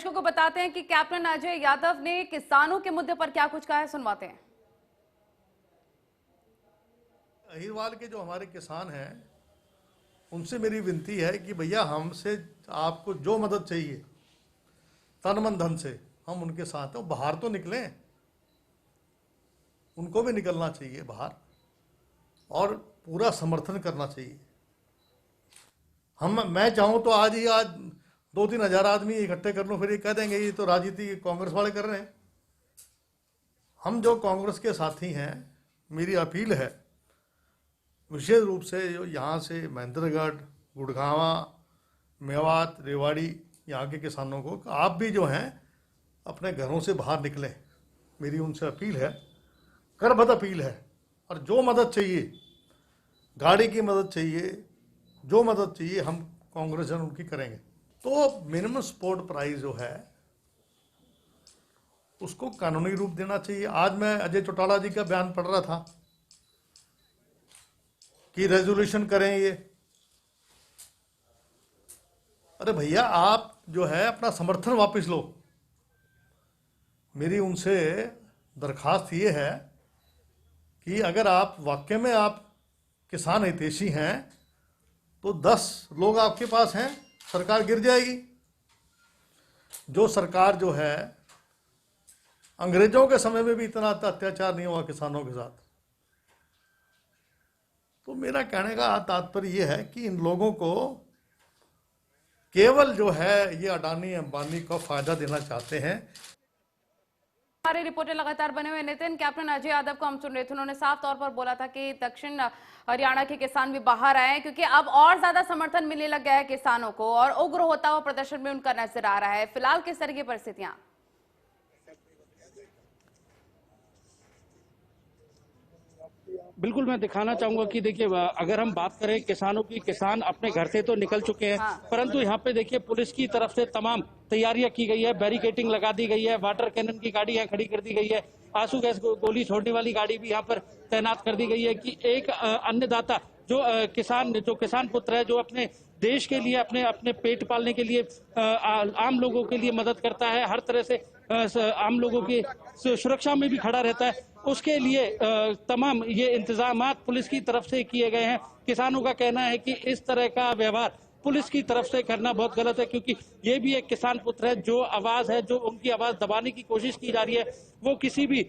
दर्शकों को बताते हैं कि कैप्टन अजय यादव ने किसानों के मुद्दे पर क्या कुछ कहा है, सुनवाते हैं। अहिरवाल के जो हमारे किसान हैं उनसे मेरी विनती है कि भैया हमसे आपको जो मदद चाहिए तन मन धन से हम उनके साथ हैं। बाहर तो निकलें, उनको भी निकलना चाहिए बाहर और पूरा समर्थन करना चाहिए। मैं चाहूँ तो आज 2-3 हज़ार आदमी इकट्ठे कर लूँ, फिर ये कह देंगे ये तो राजनीति कांग्रेस वाले कर रहे हैं। हम जो कांग्रेस के साथी हैं, मेरी अपील है विशेष रूप से जो यहाँ से महेंद्रगढ़, गुड़गांवा, मेवात, रेवाड़ी यहाँ के किसानों को, आप भी जो हैं अपने घरों से बाहर निकलें। मेरी उनसे अपील है, करबद्ध अपील है। और जो मदद चाहिए, गाड़ी की मदद चाहिए, जो मदद चाहिए, हम कांग्रेस जन उनकी करेंगे। तो मिनिमम सपोर्ट प्राइस जो है उसको कानूनी रूप देना चाहिए। आज मैं अजय चौटाला जी का बयान पढ़ रहा था कि रेजोल्यूशन करें ये। अरे भैया, आप जो है अपना समर्थन वापस लो। मेरी उनसे दरखास्त ये है कि अगर आप वाकई में आप किसान हितैषी हैं तो 10 लोग आपके पास हैं, सरकार गिर जाएगी। जो सरकार जो है, अंग्रेजों के समय में भी इतना अत्याचार नहीं हुआ किसानों के साथ। तो मेरा कहने का तात्पर्य यह है कि इन लोगों को केवल जो है ये अडानी अंबानी को फायदा देना चाहते हैं। हमारे रिपोर्टर लगातार बने हुए नितिन, कैप्टन अजय यादव को हम सुन रहे थे। उन्होंने साफ तौर पर बोला था कि दक्षिण हरियाणा के किसान भी बाहर आए क्योंकि अब और ज्यादा समर्थन मिलने लग गया है किसानों को और उग्र होता हुआ प्रदर्शन भी उनका नजर आ रहा है। फिलहाल किस तरह की परिस्थितियां? बिल्कुल, मैं दिखाना चाहूंगा कि देखिए, अगर हम बात करें किसानों की, किसान अपने घर से तो निकल चुके हैं, परंतु यहाँ पे देखिए पुलिस की तरफ से तमाम तैयारियां की गई है, बैरिकेटिंग लगा दी गई है, वाटर कैनन की गाड़ी यहाँ खड़ी कर दी गई है, आंसू गैस गोली छोड़ने वाली गाड़ी भी यहाँ पर तैनात कर दी गई है कि एक अन्नदाता जो किसान पुत्र है, जो अपने देश के लिए, अपने पेट पालने के लिए आम लोगों के लिए मदद करता है, हर तरह से आम लोगों की सुरक्षा में भी खड़ा रहता है, उसके लिए तमाम ये इंतजामात पुलिस की तरफ से किए गए हैं। किसानों का कहना है कि इस तरह का व्यवहार पुलिस की तरफ से करना बहुत गलत है, क्योंकि ये भी एक किसान पुत्र है। जो आवाज है, जो उनकी आवाज दबाने की कोशिश की जा रही है, वो किसी भी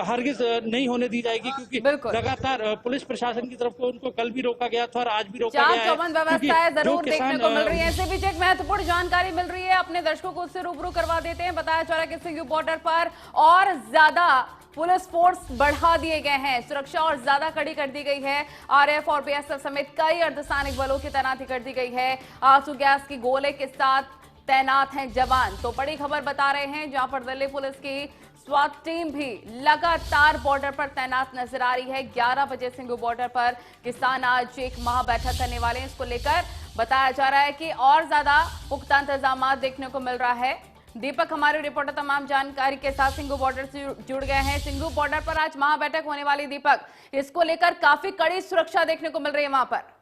हरगिज नहीं होने दी जाएगी, क्योंकि लगातार पुलिस प्रशासन की तरफ को उनको कल भी रोका गया था और आज भी रोका गया है। व्यवस्थाएं जरूर देखने को मिल रही है। इससे भी एक महत्वपूर्ण जानकारी मिल रही है, अपने दर्शकों को उससे रूबरू करवा देते हैं। बताया जा रहा है कि सिंघू बॉर्डर पर और ज्यादा पुलिस फोर्स बढ़ा दिए गए हैं, सुरक्षा और ज्यादा कड़ी कर दी गई है। आरएफ और बीएसएफ समेत कई अर्धसैनिक बलों की तैनाती कर दी गई है। आंसू गैस की गोले के साथ तैनात हैं जवान। तो बड़ी खबर बता रहे हैं, जहां पर दिल्ली पुलिस की स्वात टीम भी लगातार बॉर्डर पर तैनात नजर आ रही है। 11 बजे सिंघू बॉर्डर पर किसान आज एक महा बैठक करने वाले हैं। इसको लेकर बताया जा रहा है कि और ज्यादा पुख्ता इंतजाम देखने को मिल रहा है। दीपक हमारे रिपोर्टर तमाम जानकारी के साथ सिंघू बॉर्डर से जुड़ गए हैं। सिंघू बॉर्डर पर आज महा बैठक होने वाली, दीपक, इसको लेकर काफी कड़ी सुरक्षा देखने को मिल रही है वहां पर।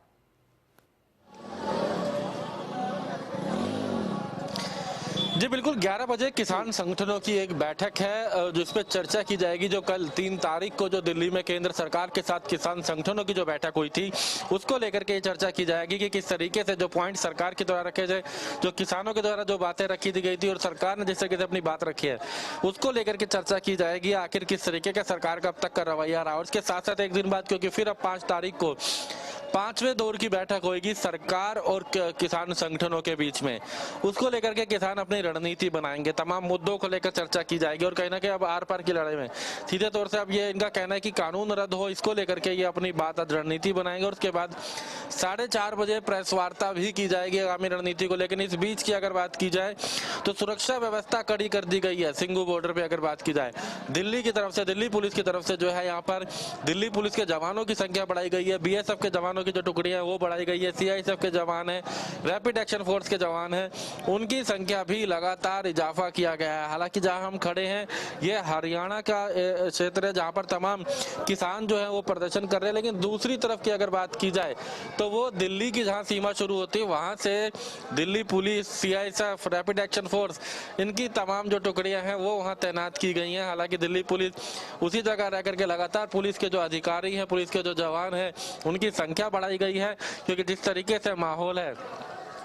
जी बिल्कुल, 11 बजे किसान संगठनों की एक बैठक है जिस पे चर्चा की जाएगी। जो कल 3 तारीख को जो दिल्ली में केंद्र सरकार के साथ किसान संगठनों की जो बैठक हुई थी, उसको लेकर के चर्चा की जाएगी कि किस तरीके से जो पॉइंट सरकार के द्वारा रखे जाए, जो किसानों के द्वारा जो बातें रखी दी गई थी और सरकार ने जिस तरीके से अपनी बात रखी है, उसको लेकर के चर्चा की जाएगी। आखिर किस तरीके का सरकार का अब तक का रवैया रहा। और उसके साथ साथ एक दिन बाद, क्योंकि फिर अब 5 तारीख को 5वें दौर की बैठक होगी सरकार और किसान संगठनों के बीच में, उसको लेकर के किसान अपनी रणनीति बनाएंगे। तमाम मुद्दों को लेकर चर्चा की जाएगी और कहीं ना कहीं अब आर पार की लड़ाई में सीधे तौर से अब ये इनका कहना है कि कानून रद्द हो, इसको लेकर के ये अपनी बात रणनीति बनाएंगे। और उसके बाद 4:30 बजे प्रेस वार्ता भी की जाएगी आगामी रणनीति को। लेकिन इस बीच की अगर बात की जाए तो सुरक्षा व्यवस्था कड़ी कर दी गई है। सिंघू बॉर्डर पे अगर बात की जाए, दिल्ली की तरफ से, दिल्ली पुलिस की तरफ से जो है, यहाँ पर दिल्ली पुलिस के जवानों की संख्या बढ़ाई गई है, बीएसएफ के जवानों की जो टुकड़ियां वो बढ़ाई गई है, सीआईएसएफ के जवान है, रैपिड एक्शन फोर्स के जवान है, उनकी संख्या भी लगातार इजाफा किया गया है। हालांकि जहां हम खड़े हैं ये हरियाणा का क्षेत्र है जहां पर तमाम किसान जो है वो प्रदर्शन कर रहे हैं, लेकिन दूसरी तरफ की अगर बात की जाए तो वो दिल्ली की जहां सीमा शुरू होती है वहां से Delhi police, CISF, rapid action force, इनकी तमाम जो टुकड़ियां हैं वो वहां तैनात की गई हैं। हालांकि दिल्ली पुलिस उसी जगह रह करके लगातार पुलिस के जो अधिकारी हैं, पुलिस के जो जवान हैं, उनकी संख्या बढ़ाई गई है, क्योंकि जिस तरीके से माहौल है,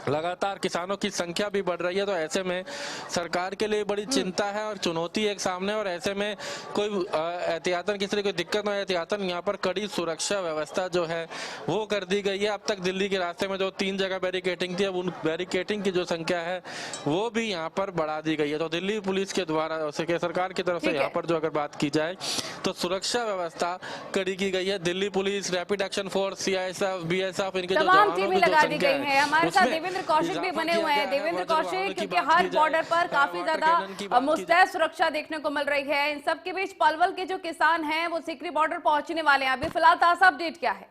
लगातार किसानों की संख्या भी बढ़ रही है, तो ऐसे में सरकार के लिए बड़ी चिंता है और चुनौती एक सामने। और ऐसे में कोई एहतियातन किसी तरह कोई दिक्कत न हो, एहतियातन यहाँ पर कड़ी सुरक्षा व्यवस्था जो है वो कर दी गई है। अब तक दिल्ली के रास्ते में जो 3 जगह बैरिकेटिंग थी, अब उन बैरिकेटिंग की जो संख्या है वो भी यहाँ पर बढ़ा दी गई है। तो दिल्ली पुलिस के द्वारा सरकार की तरफ से यहाँ पर जो अगर बात की जाए तो सुरक्षा व्यवस्था कड़ी की गई है। Delhi police, rapid action force, CISF, BSF, इनके जो तमाम जवानों की टीमें जो लगा दी संख्या गई है। हमारे साथ देवेंद्र कौशिक भी बने हुए हैं। देवेंद्र कौशिक, क्योंकि हर बॉर्डर पर काफी ज्यादा मुस्तैद सुरक्षा देखने को मिल रही है। इन सब के बीच पलवल के जो किसान हैं वो सीकरी बॉर्डर पहुंचने वाले हैं। अभी फिलहाल ताजा अपडेट क्या है?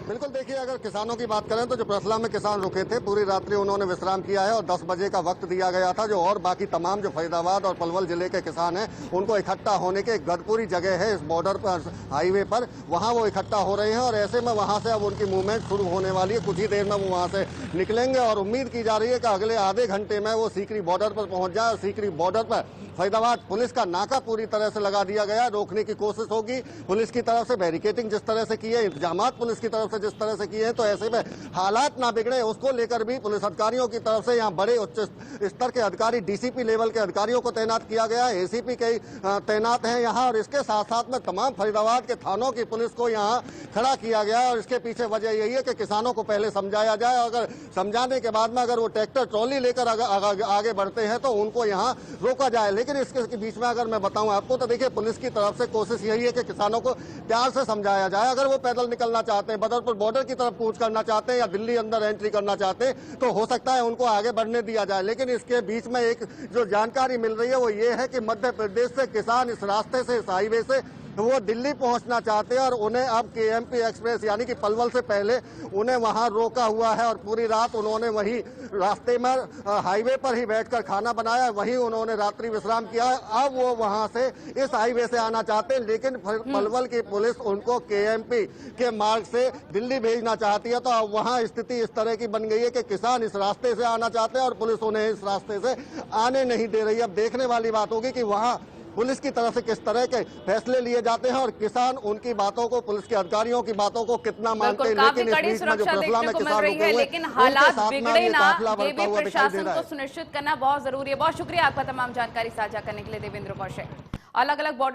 बिल्कुल, देखिए, अगर किसानों की बात करें तो जो प्रसला में किसान रुके थे, पूरी रात्रि उन्होंने विश्राम किया है और 10 बजे का वक्त दिया गया था। जो और बाकी तमाम जो फरीदाबाद और पलवल जिले के किसान हैं उनको इकट्ठा होने के एक गढ़पुरी जगह है इस बॉर्डर पर, हाईवे पर, वहां वो इकट्ठा हो रहे हैं और ऐसे में वहां से अब उनकी मूवमेंट शुरू होने वाली है। कुछ ही देर में वो वहां से निकलेंगे और उम्मीद की जा रही है कि अगले आधे घंटे में वो सीकरी बॉर्डर पर पहुंच जाए। सीकरी बॉर्डर पर फरीदाबाद पुलिस का नाका पूरी तरह से लगा दिया गया, रोकने की कोशिश होगी पुलिस की तरफ से। बैरिकेटिंग जिस तरह से की है, इंतजाम पुलिस की तरफ से जिस तरह से किए हैं, तो ऐसे में हालात ना बिगड़े उसको लेकर भी पुलिस अधिकारियों की तरफ से यहाँ बड़े उच्च स्तर के अधिकारी, डीसीपी लेवल के अधिकारियों को तैनात किया गया है। एसीपी के तैनात हैं यहाँ और इसके साथ साथ में तमाम फरीदाबाद के थानों की पुलिस को यहाँ खड़ा किया गया है। और इसके पीछे वजह यही है कि किसानों को पहले समझाया जाए और अगर समझाने के बाद में अगर वो ट्रैक्टर ट्रॉली लेकर आगे बढ़ते हैं तो उनको यहाँ रोका जाए। लेकिन इसके बीच में अगर मैं बताऊं आपको तो देखिए, पुलिस की तरफ से कोशिश यही है कि किसानों को प्यार से समझाया जाए। अगर वो पैदल निकलना चाहते हैं, बदरपुर बॉर्डर की तरफ कूच करना चाहते हैं या दिल्ली अंदर एंट्री करना चाहते हैं तो हो सकता है उनको आगे बढ़ने दिया जाए। लेकिन इसके बीच में एक जो जानकारी मिल रही है वो ये है कि मध्य प्रदेश से किसान इस रास्ते से, इस हाईवे से वो दिल्ली पहुंचना चाहते हैं और उन्हें अब केएमपी एक्सप्रेस यानी कि पलवल से पहले उन्हें वहां रोका हुआ है और पूरी रात उन्होंने वही रास्ते में हाईवे पर ही बैठकर खाना बनाया, वहीं उन्होंने रात्रि विश्राम किया। अब वो वहां से इस हाईवे से आना चाहते हैं, लेकिन पलवल की पुलिस उनको केएमपी के मार्ग से दिल्ली भेजना चाहती है। तो अब वहां स्थिति इस तरह की बन गई है कि किसान इस रास्ते से आना चाहते हैं और पुलिस उन्हें इस रास्ते से आने नहीं दे रही है। अब देखने वाली बात होगी कि वहां पुलिस की तरफ से किस तरह के फैसले लिए जाते हैं और किसान उनकी बातों को, पुलिस के अधिकारियों की बातों को कितना मानते हैं। लेकिन इस बीच में जो फैसला में किसान रुके हुए, लेकिन हालात बिगड़े ना, ये भी हुआ प्रशासन को सुनिश्चित करना बहुत जरूरी है। बहुत शुक्रिया आपका तमाम जानकारी साझा करने के लिए देवेंद्र कौशिक। अलग अलग बॉर्डर